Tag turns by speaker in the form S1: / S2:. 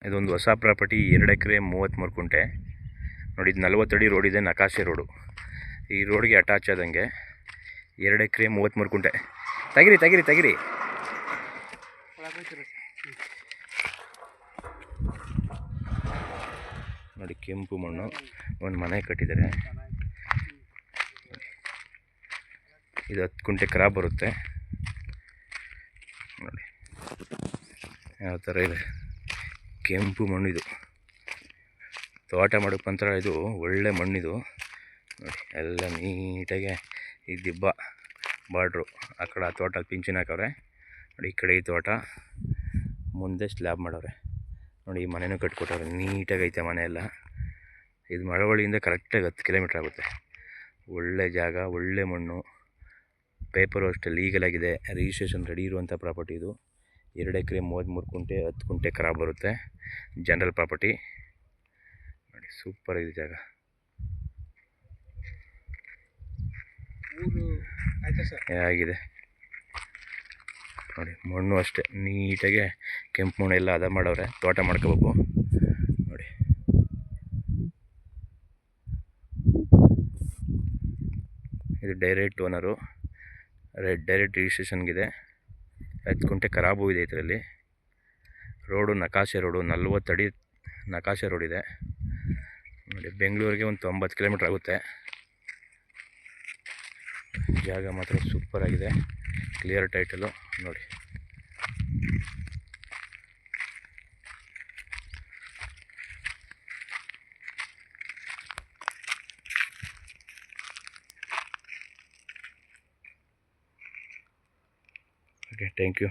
S1: ಇದೊಂದು ಹೊಸ ಪ್ರಾಪರ್ಟಿ 2 ಎಕರೆ 33 ಕುಂಟೆ ನೋಡಿ. ಇದು 40 ಅಡಿ ರೋಡ್ ಇದೆ, ನಕಾಶೆ ರೋಡು. ಈ ರೋಡ್ಗೆ ಅಟ್ಯಾಚ್ ಆದಂಗೆ 2 ಎಕರೆ 33 ಕುಂಟೆ. ತೆಗಿರಿ ನೋಡಿ. ಕೆಂಪು ಮಣ್ಣು, ಒಂದು ಮನೆ ಕಟ್ಟಿದ್ದಾರೆ. ಇದು 10 ಕುಂಟೆ ಕ್ರಾಪ್ ಬರುತ್ತೆ ನೋಡಿ. ಯಾವ ಥರ ಇದೆ, ಕೆಂಪು ಮಣ್ಣು. ಇದು ತೋಟ ಮಾಡೋಕ್ಕಂತರ ಇದು ಒಳ್ಳೆ ಮಣ್ಣಿದು ನೋಡಿ. ಎಲ್ಲ ನೀಟಾಗಿ ಈ ದಿಬ್ಬ ಬಾರ್ಡ್ರು ಆ ಕಡೆ ಆ ತೋಟ ಪಿಂಚಿನ ಹಾಕವ್ರೆ ನೋಡಿ. ಈ ಕಡೆ ಈ ತೋಟ ಮುಂದೆ ಸ್ಲ್ಯಾಬ್ ಮಾಡವ್ರೆ ನೋಡಿ. ಈ ಮನೆಯೂ ಕಟ್ಕೊಟ್ಟವ್ರೆ, ನೀಟಾಗಿ ಐತೆ ಮನೆ ಎಲ್ಲ. ಇದು ಮಳವಳ್ಳಿಯಿಂದ ಕರೆಕ್ಟಾಗಿ 10 ಕಿಲೋಮೀಟ್ರ್ ಆಗುತ್ತೆ. ಒಳ್ಳೆ ಜಾಗ, ಒಳ್ಳೆ ಮಣ್ಣು. ಪೇಪರು ಅಷ್ಟೇ ಲೀಗಲ್ ಆಗಿದೆ, ರಿಜಿಸ್ಟ್ರೇಷನ್ ರೆಡಿ ಇರುವಂಥ ಪ್ರಾಪರ್ಟಿ ಇದು. 2 ಎಕರೆ 33 ಕುಂಟೆ, 10 ಕುಂಟೆ ಕ್ರಾಪ್ ಬರುತ್ತೆ. ಜನರಲ್ ಪ್ರಾಪರ್ಟಿ ನೋಡಿ. ಸೂಪರ್ ಇದೆ ಜಾಗ. ಹೇಗಿದೆ ನೋಡಿ. ಮಣ್ಣು ಅಷ್ಟೇ ನೀಟಾಗಿ ಕೆಂಪು ಮಣ್ಣು ಎಲ್ಲ ಅದ ಮಾಡವ್ರೆ. ತೋಟ ಮಾಡ್ಕೋಬೇಕು ನೋಡಿ. ಇದು ಡೈರೆಕ್ಟ್ ಓನರು, ಡೈರೆಕ್ಟ್ ರಿಜಿಸ್ಟ್ರೇಷನ್ಗಿದೆ. 10 ಕುಂಟೆ ಖರಾಬು ಇದೆ ಇದರಲ್ಲಿ. ರೋಡು ನಕಾಶೆ ರೋಡು, 40 ಅಡಿ ನಕಾಶೆ ರೋಡ್ ಇದೆ ನೋಡಿ. ಬೆಂಗಳೂರಿಗೆ ಒಂದು 90 ಕಿಲೋಮೀಟ್ರ್ ಆಗುತ್ತೆ. ಜಾಗ ಮಾತ್ರ ಸೂಪರ್ ಆಗಿದೆ, ಕ್ಲಿಯರ್ ಟೈಟಲು ನೋಡಿ. Okay, thank you.